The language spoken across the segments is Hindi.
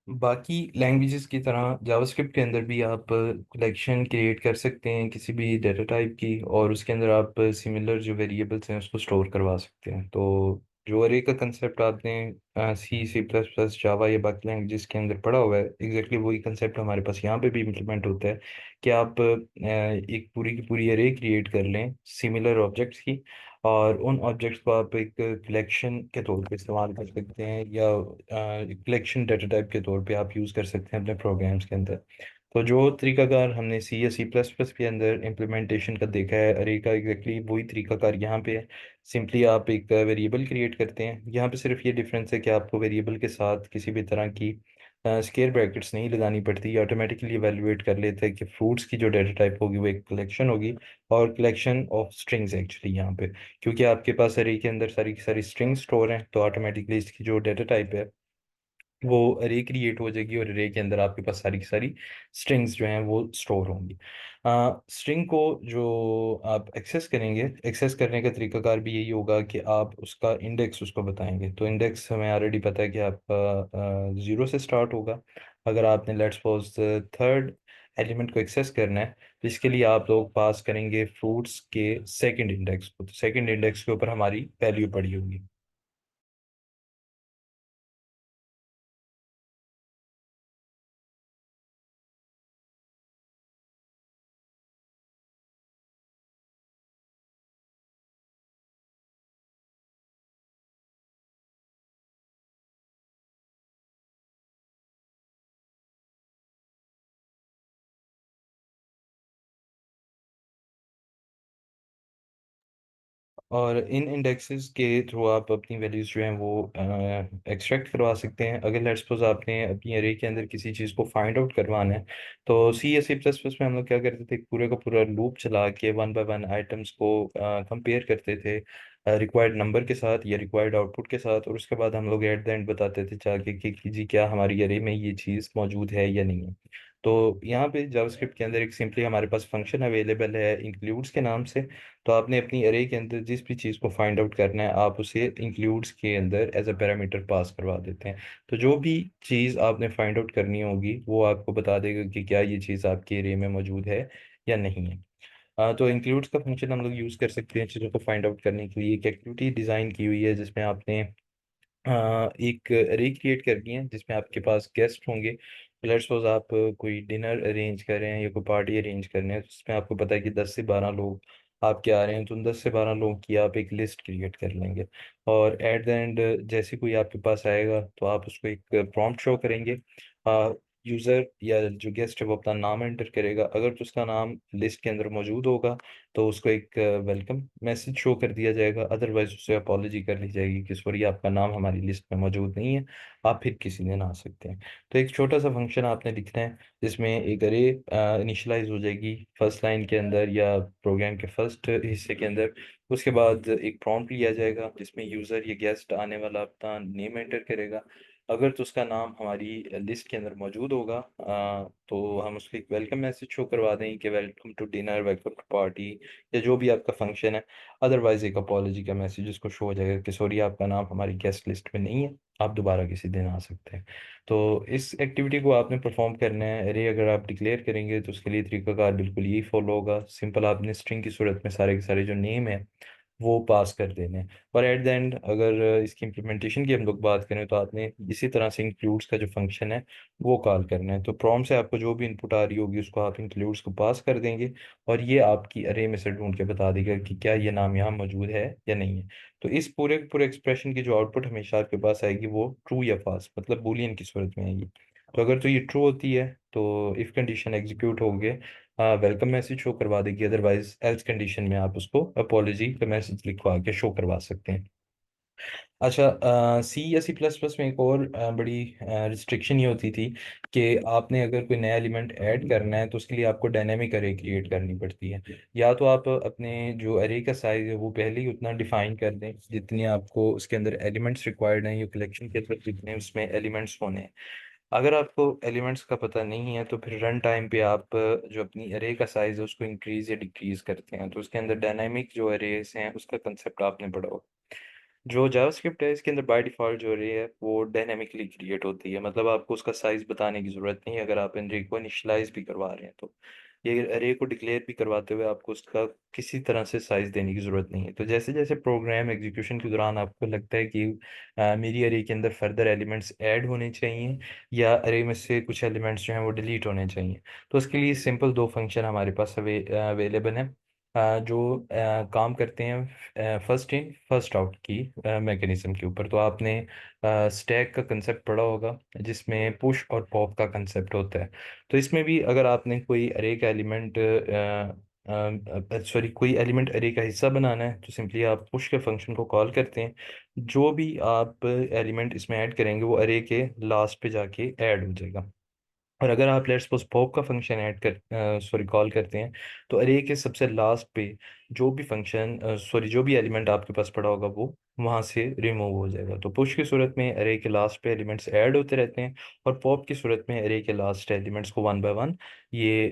बाकी लैंग्वेजेस की तरह जावास्क्रिप्ट के अंदर भी आप कलेक्शन क्रिएट कर सकते हैं किसी भी डेटा टाइप की, और उसके अंदर आप सिमिलर जो वेरिएबल्स हैं उसको स्टोर करवा सकते हैं। तो जो अरे का कंसेप्ट आपने सी प्लस प्लस जावा या बाकी लैंग्वेजेस के अंदर पढ़ा हुआ है, एग्जैक्टली वही कंसेप्ट हमारे पास यहाँ पे भी इम्प्लीमेंट होता है कि आप एक पूरी की पूरी अरे क्रिएट कर लें सिमिलर ऑब्जेक्ट्स की, और उन ऑब्जेक्ट्स को आप एक कलेक्शन के तौर पे इस्तेमाल कर सकते हैं, या कलेक्शन डाटा टाइप के तौर पे आप यूज़ कर सकते हैं अपने प्रोग्राम्स के अंदर। तो जो तरीकाकार हमने सी या सी प्लस प्लस के अंदर इम्प्लीमेंटेशन का देखा है अरे का, एग्जैक्टली वही तरीकाकार यहाँ पे है। सिंपली आप एक वेरिएबल क्रिएट करते हैं। यहाँ पे सिर्फ ये डिफरेंस है कि आपको वेरिएबल के साथ किसी भी तरह की स्केयर ब्रैकेट्स नहीं लगानी पड़ती, ऑटोमेटिकली इवेलुएट कर लेते हैं कि फ्रूट्स की जो डाटा टाइप होगी वो एक कलेक्शन होगी, और कलेक्शन ऑफ स्ट्रिंग्स एक्चुअली यहाँ पे, क्योंकि आपके पास अरे के अंदर सारी की सारी स्ट्रिंग स्टोर हैं, तो ऑटोमेटिकली इसकी जो डाटा टाइप है वो अरे क्रिएट हो जाएगी, और अरे के अंदर आपके पास सारी की सारी स्ट्रिंग्स जो हैं वो स्टोर होंगी। स्ट्रिंग को जो आप एक्सेस करेंगे, एक्सेस करने का तरीकाकार भी यही होगा कि आप उसका इंडेक्स उसको बताएंगे। तो इंडेक्स हमें ऑलरेडी पता है कि आपका ज़ीरो से स्टार्ट होगा। अगर आपने लेट्स सपोज थर्ड एलिमेंट को एक्सेस करना है, तो इसके लिए आप लोग पास करेंगे फ्रूट्स के सेकंड इंडेक्स को। तो सेकंड इंडेक्स के ऊपर हमारी वैल्यू पड़ी होगी। और इन इंडेक्सेस के थ्रू आप अपनी वैल्यूज जो हैं वो एक्सट्रैक्ट करवा सकते हैं। अगर लेट्स सपोज आपने अपनी अरे के अंदर किसी चीज़ को फाइंड आउट करवाना है, तो सी या सी प्लस प्लस में हम लोग क्या करते थे, पूरे का पूरा लूप चला के वन बाय वन आइटम्स को कंपेयर करते थे रिक्वायर्ड नंबर के साथ या रिक्वायर्ड आउटपुट के साथ, और उसके बाद हम लोग एट द एंड बताते थे जाके कि जी क्या हमारी अरे में ये चीज़ मौजूद है या नहीं है। तो यहाँ पे जावास्क्रिप्ट के अंदर एक सिंपली हमारे पास फंक्शन अवेलेबल है इंक्लूड्स के नाम से। तो आपने अपनी अरे के अंदर जिस भी चीज़ को फाइंड आउट करना है, आप उसे इंक्लूड्स के अंदर एज अ पैरामीटर पास करवा देते हैं। तो जो भी चीज़ आपने फाइंड आउट करनी होगी वो आपको बता देगा कि क्या ये चीज़ आपकी अरे में मौजूद है या नहीं है। तो इंक्लूड्स का फंक्शन हम लोग यूज़ कर सकते हैं चीज़ों को फाइंड आउट करने के लिए। एक एक्टिविटी डिज़ाइन की हुई है जिसमें आपने एक अरे क्रिएट करनी है जिसमें आपके पास गेस्ट होंगे। लेट्स सपोज आप कोई डिनर अरेंज कर रहे हैं या कोई पार्टी अरेंज कर रहे हैं, तो उसमें आपको पता है कि 10 से 12 लोग आपके आ रहे हैं, तो उन 10 से 12 लोगों की आप एक लिस्ट क्रिएट कर लेंगे। और एट द एंड जैसे कोई आपके पास आएगा तो आप उसको एक प्रॉम्प्ट शो करेंगे। यूज़र या जो गेस्ट है वो अपना नाम एंटर करेगा। अगर तो उसका नाम लिस्ट के अंदर मौजूद होगा तो उसको एक वेलकम मैसेज शो कर दिया जाएगा, अदरवाइज उससे अपॉलोजी कर ली जाएगी कि सॉरी आपका नाम हमारी लिस्ट में मौजूद नहीं है, आप फिर किसी दिन आ सकते हैं। तो एक छोटा सा फंक्शन आपने लिखना है जिसमें एक अरे इनिशलाइज हो जाएगी फर्स्ट लाइन के अंदर या प्रोग्राम के फर्स्ट हिस्से के अंदर। उसके बाद एक प्रॉम्प्ट लिया जाएगा जिसमें यूज़र या गेस्ट आने वाला अपना नेम एंटर करेगा। अगर तो उसका नाम हमारी लिस्ट के अंदर मौजूद होगा तो हम उसको एक वेलकम मैसेज शो करवा दें कि welcome to dinner, welcome to party, या जो भी आपका फंक्शन है। अदरवाइज एक अपॉलोजी का मैसेज उसको शो हो जाएगा कि सॉरी आपका नाम हमारी गेस्ट लिस्ट में नहीं है, आप दोबारा किसी दिन आ सकते हैं। तो इस एक्टिविटी को आपने परफॉर्म करना है। अरे अगर आप डिक्लेयर करेंगे तो उसके लिए तरीकाकार बिल्कुल यही फॉलो होगा। सिंपल आपने स्ट्रिंग की सूरत में सारे के सारे जो नेम है वो पास कर देने हैं। और एट द एंड अगर इसकी इम्प्लीमेंटेशन की हम लोग बात करें तो आपने इसी तरह से इंक्लूड्स का जो फंक्शन है वो कॉल करना है। तो प्रॉम्प्ट से आपको जो भी इनपुट आ रही होगी उसको आप इंक्लूड्स को पास कर देंगे, और ये आपकी अरे में से ढूंढ के बता देगा कि क्या ये नाम यहाँ मौजूद है या नहीं है। तो इस पूरे पूरे एक्सप्रेशन की जो आउटपुट हमेशा आपके पास आएगी वो ट्रू या फॉल्स मतलब बूलियन की सूरत में आएगी। तो अगर तो ये ट्रू होती है तो इफ कंडीशन एग्जीक्यूट हो गए, वेलकम मैसेज शो करवा देगी, अदरवाइज एल्स कंडीशन में आप उसको अपॉलोजी का मैसेज लिखवा के शो करवा सकते हैं। अच्छा, सी या सी प्लस प्लस में एक और बड़ी रिस्ट्रिक्शन ये होती थी कि आपने अगर कोई नया एलिमेंट ऐड करना है तो उसके लिए आपको डायनेमिक अरे क्रिएट करनी पड़ती है। या तो आप अपने जो अरे का साइज है वो पहले ही उतना डिफाइन कर दें जितने आपको उसके अंदर एलिमेंट्स रिक्वायर्ड हैं, या कलेक्शन के अंदर जितने उसमें एलिमेंट्स होने हैं। अगर आपको एलिमेंट्स का पता नहीं है तो फिर रन टाइम पे आप जो अपनी अरे का साइज है उसको इंक्रीज या डिक्रीज करते हैं। तो उसके अंदर डायनामिक जो अरेज हैं उसका कंसेप्ट आपने पढ़ा होगा। जो जावास्क्रिप्ट है इसके अंदर बाय डिफ़ॉल्ट जो अरे है वो डायनेमिकली क्रिएट होती है, मतलब आपको उसका साइज़ बताने की ज़रूरत नहीं है अगर आप अरे को इनिशियलाइज़ भी करवा रहे हैं तो। ये अरे को डिक्लेयर भी करवाते हुए आपको उसका किसी तरह से साइज़ देने की ज़रूरत नहीं है। तो जैसे-जैसे प्रोग्राम एग्जीक्यूशन के दौरान आपको लगता है कि मेरी अरे के अंदर फर्दर एलिमेंट्स ऐड होने चाहिए या अरे में से कुछ एलिमेंट्स जो हैं वो डिलीट होने चाहिए, तो उसके लिए सिंपल 2 फंक्शन हमारे पास अवेलेबल हैं, जो काम करते हैं फर्स्ट इन फर्स्ट आउट की मैकेनिज्म के ऊपर। तो आपने स्टैक का कंसेप्ट पढ़ा होगा जिसमें पुश और पॉप का कंसेप्ट होता है। तो इसमें भी अगर आपने कोई अरे का एलिमेंट सॉरी कोई एलिमेंट अरे का हिस्सा बनाना है तो सिंपली आप पुश के फंक्शन को कॉल करते हैं। जो भी आप एलिमेंट इसमें ऐड करेंगे वो अरे के लास्ट पे जाके ऐड हो जाएगा। और अगर आप लेट्स सपोज पॉप का फंक्शन ऐड कर सॉरी कॉल करते हैं तो अरे के सबसे लास्ट पे जो भी फंक्शन सॉरी जो भी एलिमेंट आपके पास पड़ा होगा वो वहाँ से रिमूव हो जाएगा। तो पुश की सूरत में अरे के लास्ट पे एलिमेंट्स ऐड होते रहते हैं और पॉप की सूरत में अरे के लास्ट एलिमेंट्स को वन बाय वन ये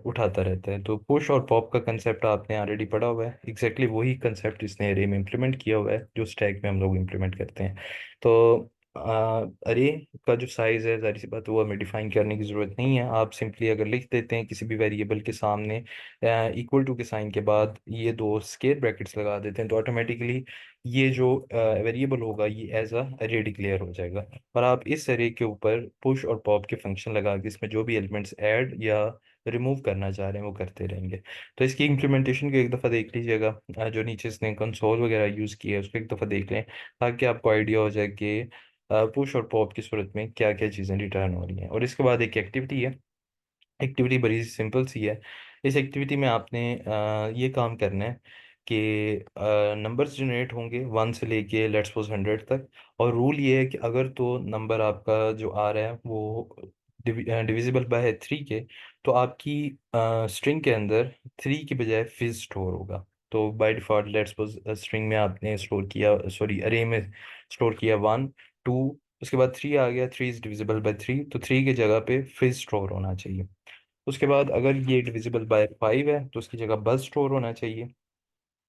उठाता रहता है। तो पुश और पॉप का कंसेप्ट आपने ऑलरेडी पढ़ा हुआ है, एग्जैक्टली वही कंसेप्ट इसने अरे में इम्प्लीमेंट किया हुआ है जो स्टैक में हम लोग इम्प्लीमेंट करते हैं। तो अरे का जो साइज़ है जाहिर सी बात है वो हमें डिफाइन करने की ज़रूरत नहीं है। आप सिंपली अगर लिख देते हैं किसी भी वेरिएबल के सामने इक्वल टू के साइन के बाद ये दो स्केयर ब्रैकेट्स लगा देते हैं तो ऑटोमेटिकली ये जो वेरिएबल होगा ये एज अ अरे डिक्लेयर हो जाएगा। और आप इस अरे के ऊपर पुश और पॉप के फंक्शन लगा के इसमें जो भी एलिमेंट्स ऐड या रिमूव करना चाह रहे हैं वो करते रहेंगे। तो इसकी इम्प्लीमेंटेशन को एक दफ़ा देख लीजिएगा, जो नीचे इसने कंसोल वगैरह यूज़ किया है उसको एक दफ़ा देख लें ताकि आपको आइडिया हो जाए कि पुश और पॉप की सूरत में क्या क्या चीज़ें रिटर्न हो रही हैं। और इसके बाद एक एक्टिविटी है, एक्टिविटी बड़ी सिंपल सी है। इस एक्टिविटी में आपने ये काम करना है कि नंबर्स जनरेट होंगे 1 से लेके लेट्स सपोज 100 तक। और रूल ये है कि अगर तो नंबर आपका जो आ रहा है वो डिविजिबल बाय है 3 के, तो आपकी स्ट्रिंग के अंदर 3 की बजाय फिज स्टोर होगा। तो by default let's suppose string में आपने स्टोर किया सॉरी अरे में स्टोर किया 1 2, उसके बाद 3 आ गया, 3 इज डिविजिबल बाय 3 तो 3 की जगह पे फिज स्टोर होना चाहिए। उसके बाद अगर ये डिविजिबल बाय 5 है तो उसकी जगह बस स्टोर होना चाहिए।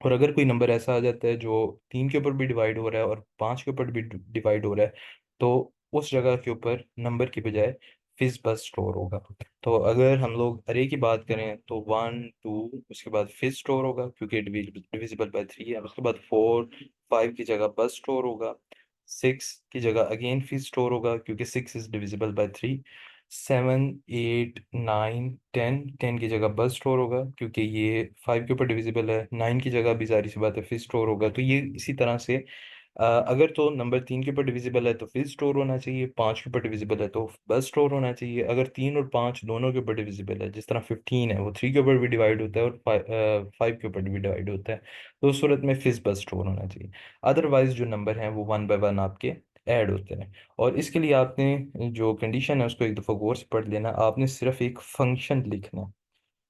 और अगर कोई नंबर ऐसा आ जाता है जो 3 के ऊपर भी डिवाइड हो रहा है और 5 के ऊपर भी डिवाइड हो रहा है तो उस जगह के ऊपर नंबर की बजाय फिज बस स्टोर होगा। तो अगर हम लोग अरे की बात करें तो 1 2 उसके बाद फिज स्टोर होगा क्योंकि डिविजिबल बाय 3 है। उसके बाद 4 5 की जगह बस स्टोर होगा। 6 की जगह अगेन फिज स्टोर होगा क्योंकि 6 इज डिविजिबल बाय 3। 7 8 9 10 की जगह बस स्टोर होगा क्योंकि ये 5 के ऊपर डिविजिबल है। 9 की जगह भी जारी सी बात है फिर स्टोर होगा। तो ये इसी तरह से अगर तो नंबर 3 के ऊपर डिविजिबल है तो फिर स्टोर होना चाहिए, 5 के ऊपर डिविजिबल है तो बस स्टोर होना चाहिए। अगर 3 और 5 दोनों के ऊपर डिविजिबल है, जिस तरह 15 है वो 3 के ऊपर भी डिवाइड होता है और 5 के ऊपर भी डिवाइड होता है, तो उस सूरत में फिज बस स्टोर होना चाहिए। अदरवाइज जो नंबर हैं वो वन बाय वन आपके ऐड होते हैं। और इसके लिए आपने जो कंडीशन है उसको एक दफ़ा गौर से पढ़ लेना। आपने सिर्फ एक फंक्शन लिखना है,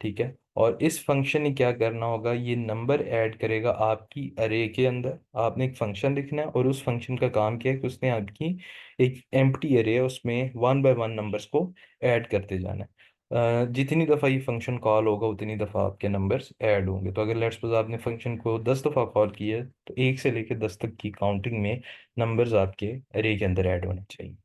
ठीक है। और इस फंक्शन ने क्या करना होगा, ये नंबर ऐड करेगा आपकी अरे के अंदर। आपने एक फंक्शन लिखना है और उस फंक्शन का काम क्या है कि उसने आपकी एक एम्प्टी अरे है उसमें वन बाय वन नंबर्स को ऐड करते जाना है। जितनी दफ़ा ये फंक्शन कॉल होगा उतनी दफ़ा आपके नंबर्स ऐड होंगे। तो अगर लेट्स सपोज आपने फंक्शन को 10 दफ़ा कॉल किया है तो 1 से लेकर 10 तक की काउंटिंग में नंबर्स आपके अरे के अंदर ऐड होने चाहिए।